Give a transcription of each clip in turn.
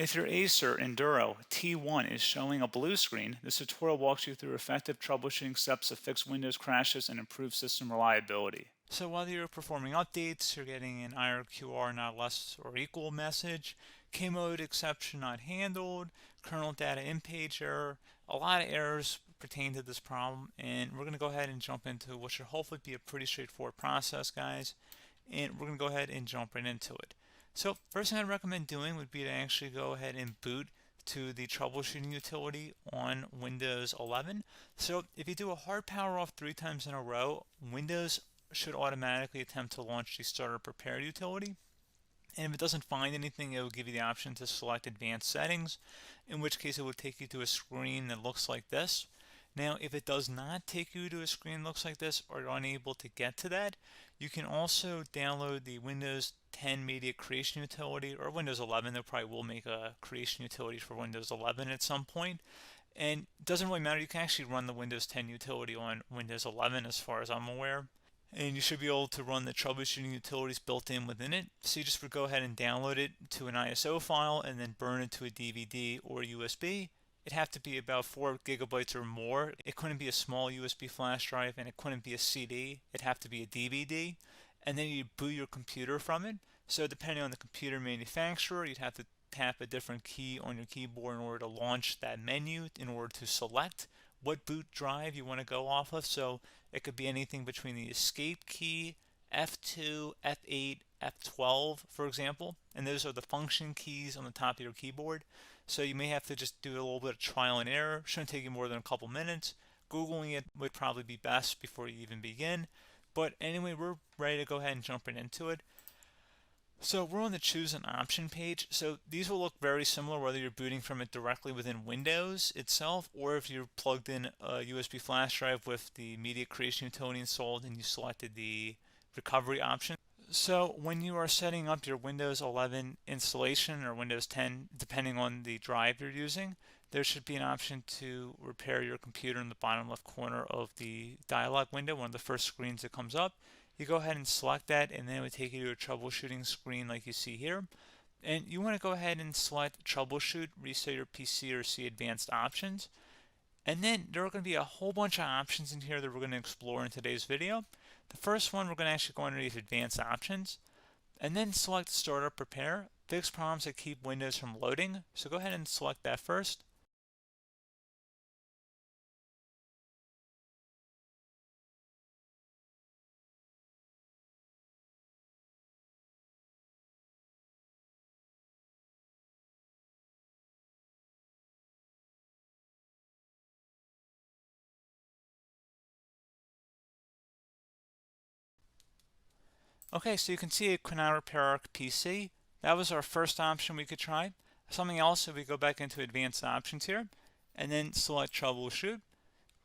If your Acer Enduro T1 is showing a blue screen, this tutorial walks you through effective troubleshooting steps to fix Windows crashes and improve system reliability. So whether you're performing updates, you're getting an IRQR not less or equal message, K-mode exception not handled, kernel data in-page error, a lot of errors pertain to this problem, and we're going to go ahead and jump into what should hopefully be a pretty straightforward process, guys, and we're going to go ahead and jump right into it. So first thing I'd recommend doing would be to actually go ahead and boot to the troubleshooting utility on Windows 11. So if you do a hard power off 3 times in a row, Windows should automatically attempt to launch the starter prepare utility. And if it doesn't find anything, it will give you the option to select advanced settings, in which case it will take you to a screen that looks like this. Now, if it does not take you to a screen that looks like this, or you're unable to get to that, you can also download the Windows 10 Media Creation Utility, or Windows 11. They probably will make a creation utility for Windows 11 at some point. And it doesn't really matter. You can actually run the Windows 10 utility on Windows 11 as far as I'm aware. And you should be able to run the troubleshooting utilities built in within it. So you just would go ahead and download it to an ISO file and then burn it to a DVD or USB. It'd have to be about 4 gigabytes or more. It couldn't be a small USB flash drive, and it couldn't be a CD. It'd have to be a DVD. And then you'd boot your computer from it. So depending on the computer manufacturer, you'd have to tap a different key on your keyboard in order to launch that menu, in order to select what boot drive you want to go off of. So it could be anything between the escape key, F2, F8, F12, for example, and those are the function keys on the top of your keyboard. So you may have to just do a little bit of trial and error. Shouldn't take you more than a couple minutes. Googling it would probably be best before you even begin. But anyway, we're ready to go ahead and jump right into it. So we're on the choose an option page. So these will look very similar whether you're booting from it directly within Windows itself, or if you're plugged in a USB flash drive with the media creation utility installed and you selected the recovery option. So when you are setting up your Windows 11 installation or Windows 10, depending on the drive you're using, there should be an option to repair your computer in the bottom left corner of the dialog window, one of the first screens that comes up. You go ahead and select that, and then it would take you to a troubleshooting screen like you see here. And you want to go ahead and select troubleshoot, reset your PC, or see advanced options. And then there are going to be a whole bunch of options in here that we're going to explore in today's video. The first one, we're going to actually go underneath advanced options and then select startup prepare, fix problems that keep Windows from loading. So go ahead and select that first. Okay, so you can see it could not repair our PC. That was our first option we could try. Something else, if we go back into advanced options here and then select troubleshoot,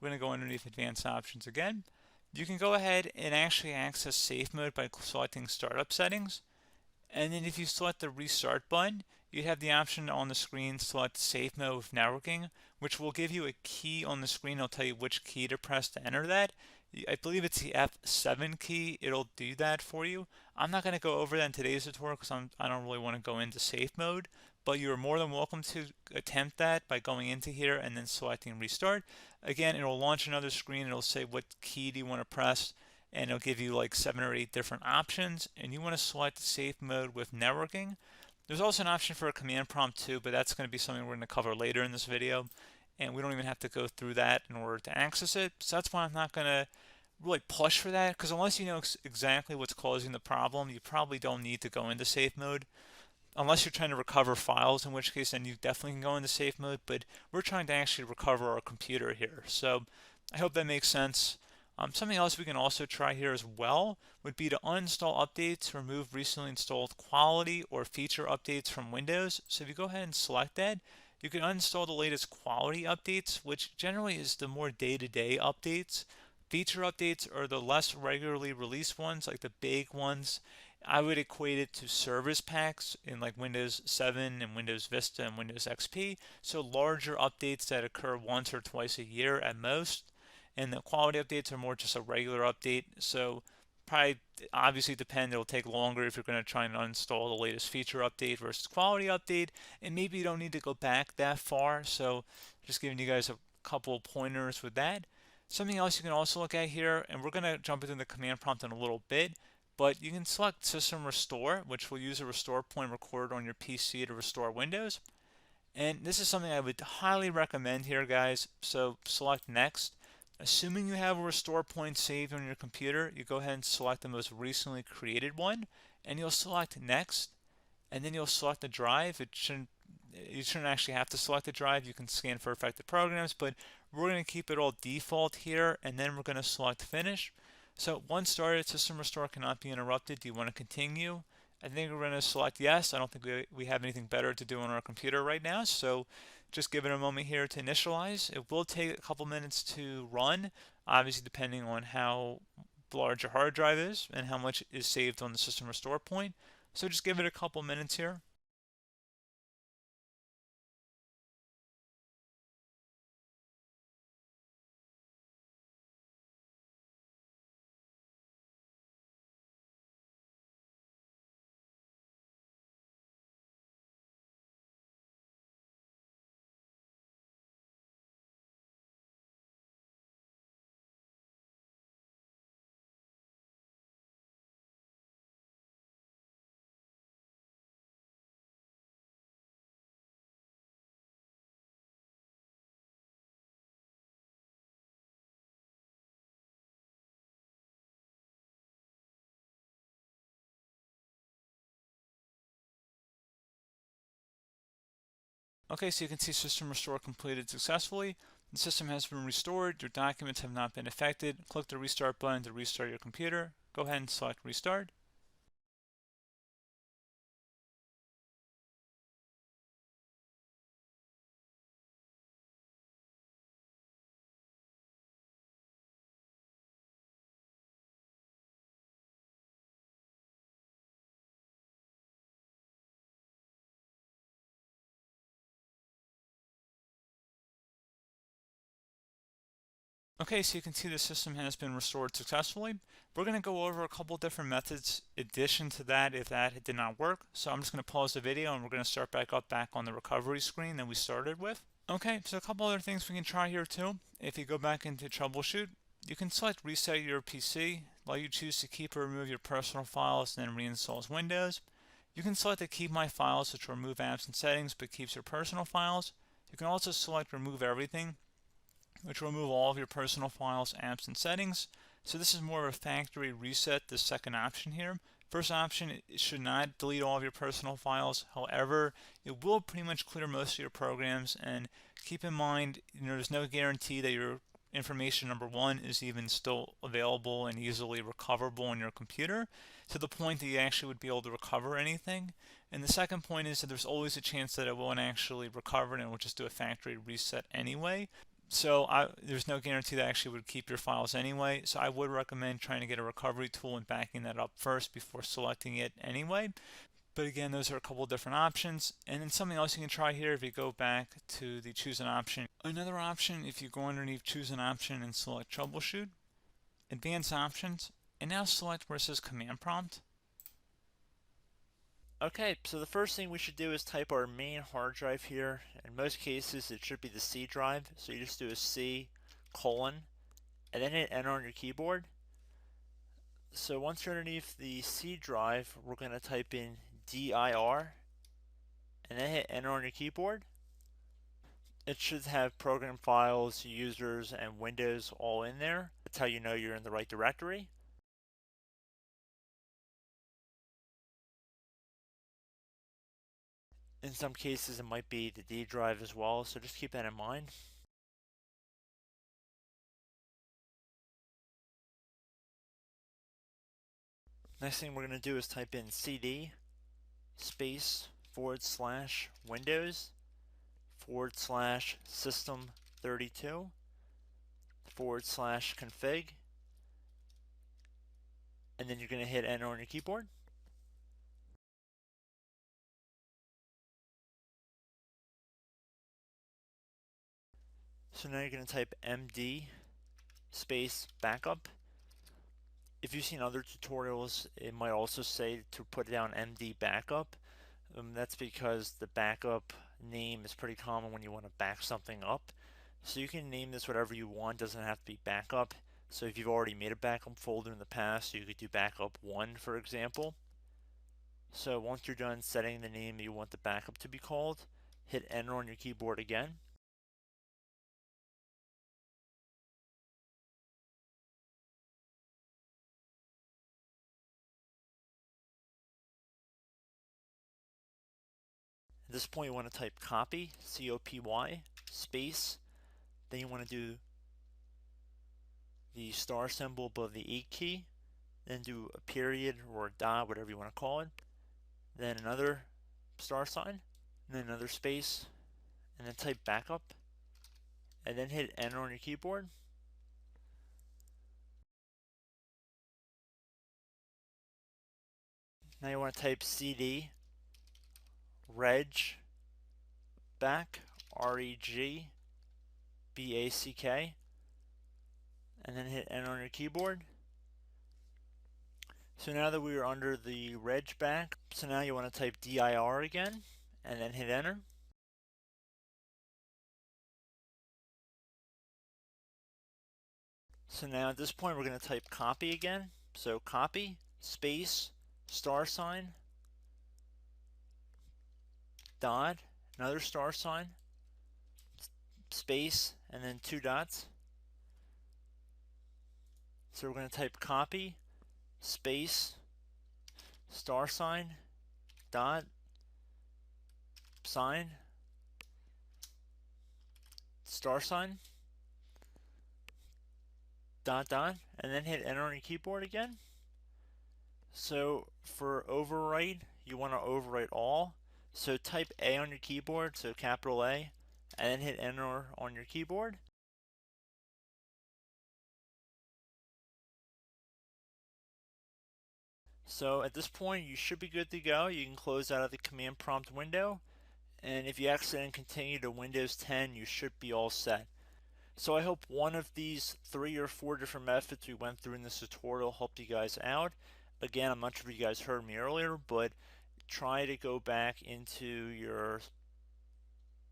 we're going to go underneath advanced options again. You can go ahead and actually access safe mode by selecting startup settings. And then if you select the restart button, you have the option on the screen select safe mode with networking, which will give you a key on the screen. It'll tell you which key to press to enter that. I believe it's the F7 key. It'll do that for you. I'm not going to go over that in today's tutorial because I don't really want to go into safe mode, but you're more than welcome to attempt that by going into here and then selecting restart. Again, it'll launch another screen. It'll say what key do you want to press, and it'll give you like 7 or 8 different options, and you want to select safe mode with networking. There's also an option for a command prompt too, but that's going to be something we're going to cover later in this video, and we don't even have to go through that in order to access it. So that's why I'm not going to really push for that, because unless you know exactly what's causing the problem, you probably don't need to go into safe mode. Unless you're trying to recover files, in which case then you definitely can go into safe mode, but we're trying to actually recover our computer here. So I hope that makes sense. Something else we can also try here as well would be to uninstall updates, remove recently installed quality or feature updates from Windows. So if you go ahead and select that, you can uninstall the latest quality updates, which generally is the more day-to-day updates. Feature updates are the less regularly released ones, like the big ones. I would equate it to service packs in like Windows 7 and Windows Vista and Windows XP. So larger updates that occur once or twice a year at most. And the quality updates are more just a regular update. So probably obviously depend. It'll take longer if you're going to try and uninstall the latest feature update versus quality update, and maybe you don't need to go back that far. So just giving you guys a couple pointers with that. Something else you can also look at here, and we're going to jump into the command prompt in a little bit, but you can select System Restore, which will use a restore point recorded on your PC to restore Windows. And this is something I would highly recommend here, guys. So select Next. Assuming you have a restore point saved on your computer, you go ahead and select the most recently created one, and you'll select Next, and then you'll select the drive. You shouldn't actually have to select the drive. You can scan for affected programs, but we're going to keep it all default here, and then we're going to select Finish. So once started, System Restore cannot be interrupted. Do you want to continue? I think we're going to select yes. I don't think we have anything better to do on our computer right now, so just give it a moment here to initialize. It will take a couple minutes to run, obviously depending on how large your hard drive is and how much is saved on the System Restore point. So just give it a couple minutes here. Okay, so you can see System Restore completed successfully. The system has been restored. Your documents have not been affected. Click the Restart button to restart your computer. Go ahead and select Restart. Okay, so you can see the system has been restored successfully. We're going to go over a couple different methods in addition to that if that did not work. So I'm just going to pause the video and we're going to start back on the recovery screen that we started with. Okay, so a couple other things we can try here too. If you go back into troubleshoot, you can select reset your PC, let you choose to keep or remove your personal files and then reinstalls Windows. You can select to keep my files, which will remove apps and settings but keeps your personal files. You can also select remove everything, which will remove all of your personal files, apps, and settings. So this is more of a factory reset, the second option here. First option, it should not delete all of your personal files. However, it will pretty much clear most of your programs. And keep in mind, there's no guarantee that your information, number one, is even still available and easily recoverable on your computer to the point that you actually would be able to recover anything. And the second point is that there's always a chance that it won't actually recover and it will just do a factory reset anyway. So there's no guarantee that actually would keep your files anyway. So I would recommend trying to get a recovery tool and backing that up first before selecting it anyway. But again, those are a couple different options. And then something else you can try here if you go back to the choose an option. Another option, if you go underneath choose an option and select troubleshoot, advanced options, and now select where it says command prompt. Okay, so the first thing we should do is type our main hard drive here. In most cases, it should be the C drive. So you just do a C colon and then hit enter on your keyboard. So once you're underneath the C drive, we're going to type in dir and then hit enter on your keyboard. It should have program files, users, and Windows all in there. That's how you know you're in the right directory. In some cases, it might be the D drive as well, so just keep that in mind. Next thing we're going to do is type in cd space / Windows / system 32 / config, and then you're going to hit enter on your keyboard. So now you're going to type md space backup. if you've seen other tutorials, it might also say to put down MD backup. That's because the backup name is pretty common when you want to back something up. So you can name this whatever you want, doesn't have to be backup. So if you've already made a backup folder in the past, you could do backup 1, for example. So once you're done setting the name you want the backup to be called, hit enter on your keyboard again. At this point you want to type copy, C-O-P-Y, space, then you want to do the star symbol above the 8 key, then do a period or a dot, whatever you want to call it, then another star sign, and then another space, and then type backup, and then hit enter on your keyboard. Now you want to type CD reg back, REG BACK, and then hit enter on your keyboard. So now that we are under the reg back, so now you want to type dir again, and then hit enter. So now at this point we're going to type copy again. So copy, space, star sign, dot, another star sign, space, and then 2 dots. So we're going to type copy, space, star sign, dot, sign, star sign, dot, dot, and then hit enter on your keyboard again. So for overwrite, you want to overwrite all. So type A on your keyboard, so capital A, and then hit enter on your keyboard. So at this point, you should be good to go. You can close out of the command prompt window, and if you accidentally continue to Windows 10, you should be all set. So I hope one of these 3 or 4 different methods we went through in this tutorial helped you guys out. Again, I'm not sure if you guys heard me earlier, but try to go back into your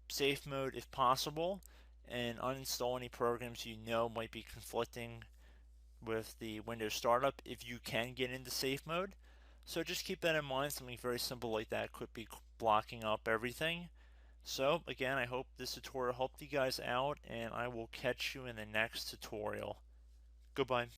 safe mode if possible and uninstall any programs you know might be conflicting with the Windows startup if you can get into safe mode. So just keep that in mind. Something very simple like that could be blocking up everything. So again, I hope this tutorial helped you guys out, and I will catch you in the next tutorial. Goodbye.